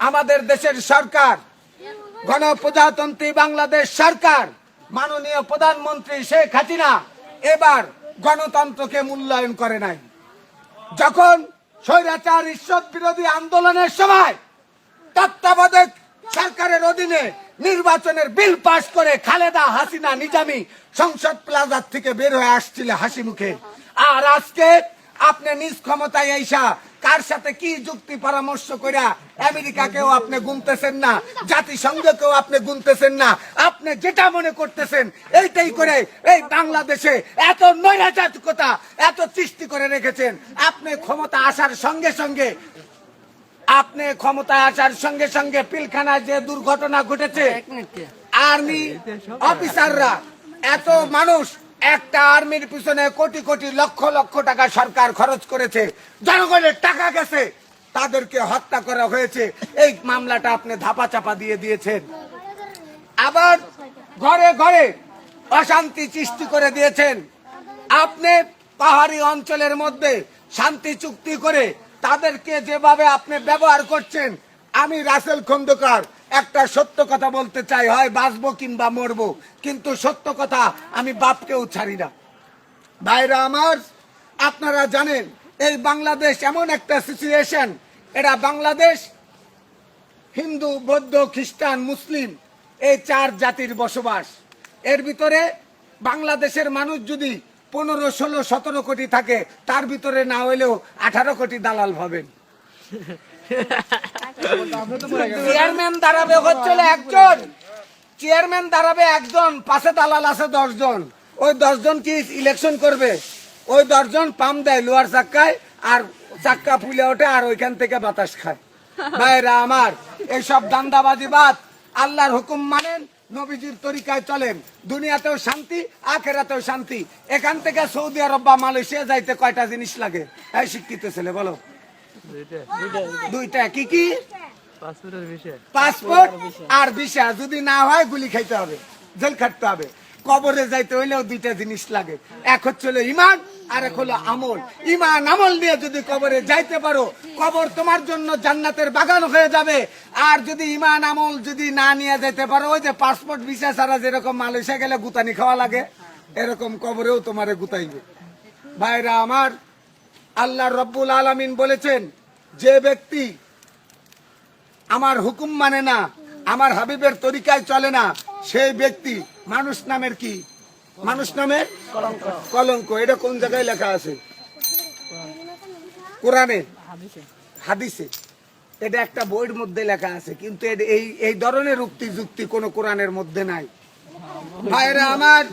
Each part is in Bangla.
আমাদের দেশের সরকার, গণপ্রজাতন্ত্রী বাংলাদেশ সরকার, মাননীয় প্রধানমন্ত্রী শেখ হাসিনা এবার গণতন্ত্রকে মূল্যায়ন করে নাই। যখন স্বৈরাচার ঈশ্বর বিরোধী আন্দোলনের সময় তত্ত্বাবধায়ক সরকারের অধীনে নির্বাচনের বিল পাস করে খালেদা হাসিনা নিজামী সংসদ প্লাজার থেকে বের হয়ে আসছিল হাসি মুখে, আর আজকে আপনি নিজ ক্ষমতায় আইসা কার সাথে কি যুক্তি পরামর্শ করে আমেরিকাকেও আপনি গুনতেছেন না, জাতিসংঘকেও আপনি গুনতেছেন না, আপনি যেটা মনে করতেছেন এইটাই করে এই বাংলাদেশে এত নৈরাজ্যতা এত সৃষ্টি করে রেখেছেন। আপনি ক্ষমতা আসার সঙ্গে পিলখানায় যে দুর্ঘটনা ঘটেছে, আর্মি অফিসাররা এত মানুষ, একটা আর্মির পিছনে কোটি কোটি লক্ষ লক্ষ টাকা সরকার খরচ করেছে, জনগণের টাকা গেছে, তাদেরকে হত্যা করা হয়েছে। এই মামলাটা আপনি ধাপা চাপা দিয়ে দিয়েছেন। আবার ঘরে ঘরে অশান্তি সৃষ্টি করে দিয়েছেন। আপনি পাহাড়ি অঞ্চলের মধ্যে শান্তি চুক্তি করে তাদেরকে যেভাবে আপনি ব্যবহার করছেন, আমি রাসেল খন্দকার একটা সত্য কথা বলতে চাই, হয় বাঁচবো কিংবা মরবো, কিন্তু সত্য কথা আমি বাপকেও ছাড়ি না। ভাইরা আমার, আপনারা জানেন এই বাংলাদেশ এমন একটা সিচুয়েশন, এটা বাংলাদেশ হিন্দু, বৌদ্ধ, খ্রিস্টান, মুসলিম এই 4 জাতির বসবাস। এর ভিতরে বাংলাদেশের মানুষ যদি 15, 16, 17 কোটি থাকে, তার ভিতরে না হইলেও 18 কোটি দালাল ভাবেন। চেয়ারম্যান দাঁড়াবে হচ্ছিল একজন, চেয়ারম্যান দাঁড়াবে একজন, পাশে দালাল আছে 10 জন। ওই 10 জন কি ইলেকশন করবে? ওই 10 জন পাম দেয় লোহার চাক্কায়, আর চাক্কা ফুলে ওঠে, আর ওইখান থেকে বাতাস খায়। ভাইরা আমার, এইসব দান্দাবাজিবাদ, আল্লাহর হুকুম মানেন, নবীজির তরিকায় চলেন, দুনিয়াতেও শান্তি, আখেরাতেও শান্তি। এখান থেকে সৌদি আরব বা মালয়েশিয়া যাইতে কয়টা জিনিস লাগে? এই শিক্ষিত ছেলে বলো। দুইটা। কি কি? পাসপোর্ট আর ভিসা। যদি না হয় গুলি খাইতে হবে, জেল খাটতে হবে। কবরে যাইতে হইলেও 2টা জিনিস লাগে, এক হচ্ছে ইমান আর এক হলো আমল। ইমান আমল নিয়ে যদি কবরে যাইতে পারো, কবর তোমার জন্য জান্নাতের বাগান হয়ে যাবে। আর যদি ইমান আমল যদি না নিয়ে যেতে পারো, ওই যে পাসপোর্ট ভিসা ছাড়া যেরকম মালয়েশিয়া গেলে গুতানি খাওয়া লাগে, এরকম কবরেও তোমারে গুতাইবে। ভাইরা আমার, আল্লাহ রব্বুল আলামিন বলেছেন, যে ব্যক্তি আমার হুকুম মানে না, আমার হাবিবের তরিকায় চলে না, সেই ব্যক্তি মানুষ নামের কি? মানুষ নামের কলঙ্ক। এটা কোন জায়গায় লেখা আছে? কোরআনে, হাদিসে। এটা একটা বইয়ের মধ্যে লেখা আছে, কিন্তু এই ধরনের উক্তি যুক্তি কোন কোরআনের মধ্যে নাই। ভাইরা আমার,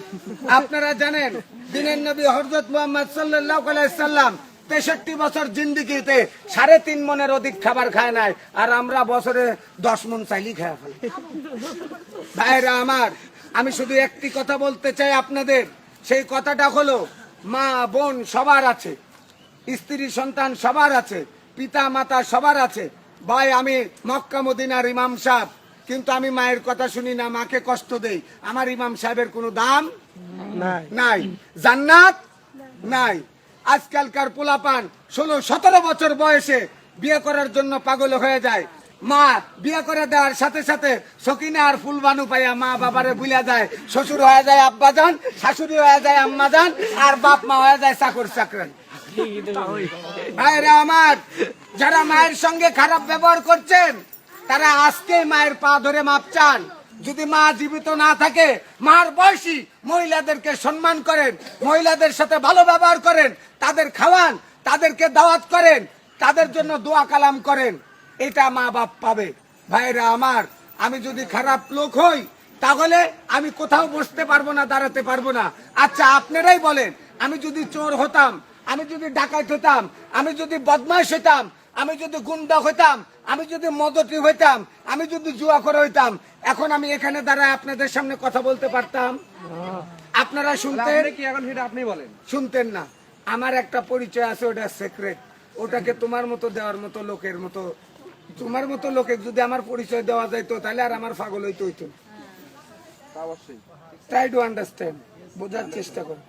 আপনারা জানেন দিনের নবী হযরত মুহাম্মদ সাল্লাল্লাহু আলাইহি সাল্লাম 63 বছর জিন্দেগিতে 3.5 মনের অধিক খাবার খায় নাই, আর আমরা বছরে 10 মন চাইলেই খায় ফেলি। ভাইরা আমার, আমি শুধু একটি কথা বলতে চাই আপনাদের, সেই কথাটা হলো, মা বোন সবার আছে, স্ত্রী সন্তান সবার আছে, পিতা মাতা সবার আছে। ভাই, আমি মক্কা মদিনার ইমাম সাহেব, কিন্তু আমি মায়ের কথা শুনি না, মাকে কষ্ট দেই। আমার ইমাম সাহেবের কোনো দাম নাই, জান্নাত নাই। আজকালকার পোলাপান 16-17 বছর বয়সে বিয়ে করার জন্য পাগল হয়ে যায়। মা বিয়ে করে দেওয়ার সাথে সাথে সকিনা আর ফুলবানু পাইয়া মা বাবারে ভুলে যায়। শ্বশুর হয়ে যায় আব্বাজান, শাশুড়ি হয়ে যায় আম্মাজান, আর বাপ মা হয়ে যায় চাকর চাকরান। ভাইরা আমার, যারা মায়ের সঙ্গে খারাপ ব্যবহার করছেন, তারা আজকে মায়ের পা ধরে মাপ চান। যদি মা জীবিত না থাকে, মার বয়সী মহিলাদেরকে সম্মান করেন, মহিলাদের সাথে ভালো ব্যবহার করেন, তাদের খাওয়ান, তাদেরকে দাওয়াত করেন, তাদের জন্য দোয়া কালাম করেন, এটা মা বাপ পাবে। ভাইরা আমার, আমি যদি খারাপ লোক হই, তাহলে আমি কোথাও বসতে পারবো না, দাঁড়াতে পারবো না। আচ্ছা, আপনারাই বলেন, আমি যদি চোর হতাম, আমি যদি ডাকাত হতাম, আমি যদি বদমাশ হইতাম, আমি যদি গুন্ডা হইতাম, আমি যদি মদতি হইতাম, আমি যদি জুয়াখোর হইতাম, এখন আমি এখানে দাঁড়ায় আপনাদের সামনে কথা বলতে পারতাম? আপনারা শুনতেন কি? এখন সেটা আপনি বলেন। শুনতেন না। আমার একটা পরিচয় আছে, ওটা সিক্রেট। ওটাকে তোমার মতো দেওয়ার মতো লোকের মতো, তোমার মতো লোকে যদি আমার পরিচয় দেওয়া যাইতো, তাহলে আর আমার পাগল হইতে হইতো। অবশ্যই ট্রাই টু আন্ডারস্ট্যান্ড, বোঝার চেষ্টা করো।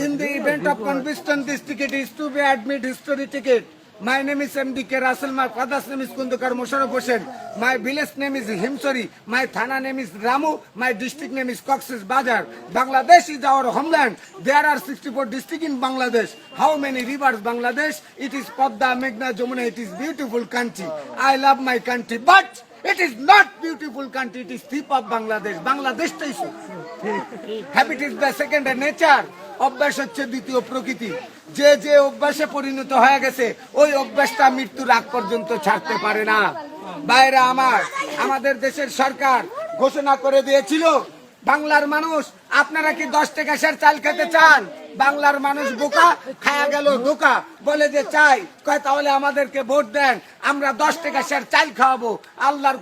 In the event of conviction, this ticket is to be admit history ticket. My name is MD K. Russell. My father's name is Kundukar Musharraf Hossain. My village name is Himsori. My thana name is Ramu. My district name is Cox's Bazar. Bangladesh is our homeland. There are 64 districts in Bangladesh. How many rivers Bangladesh? It is Padma, Meghna, Jamuna. It is beautiful country. I love my country, but it is not beautiful country. It is thief of Bangladesh. Bangladesh is habit is the second nature. অভ্যাস হচ্ছে দ্বিতীয় প্রকৃতি। যে যে অভ্যাসে পরিণত হয়ে গেছে ওই অভ্যাসটা মৃত্যুর আগ পর্যন্ত ছাড়তে পারে না। ভাইরা আমার, আমাদের দেশের সরকার ঘোষণা করে দিয়েছিল বাংলার মানুষ আপনারা কি 10 টাকা সের চাল খেতে চান? বাংলার মানুষ বোকা, খায়া গেল ধোকা, বলে যে চাই, কয় তাহলে আমাদেরকে ভোট দেন, আমরা 10 টাকা সের চাল খাওয়াবো। আল্লাহর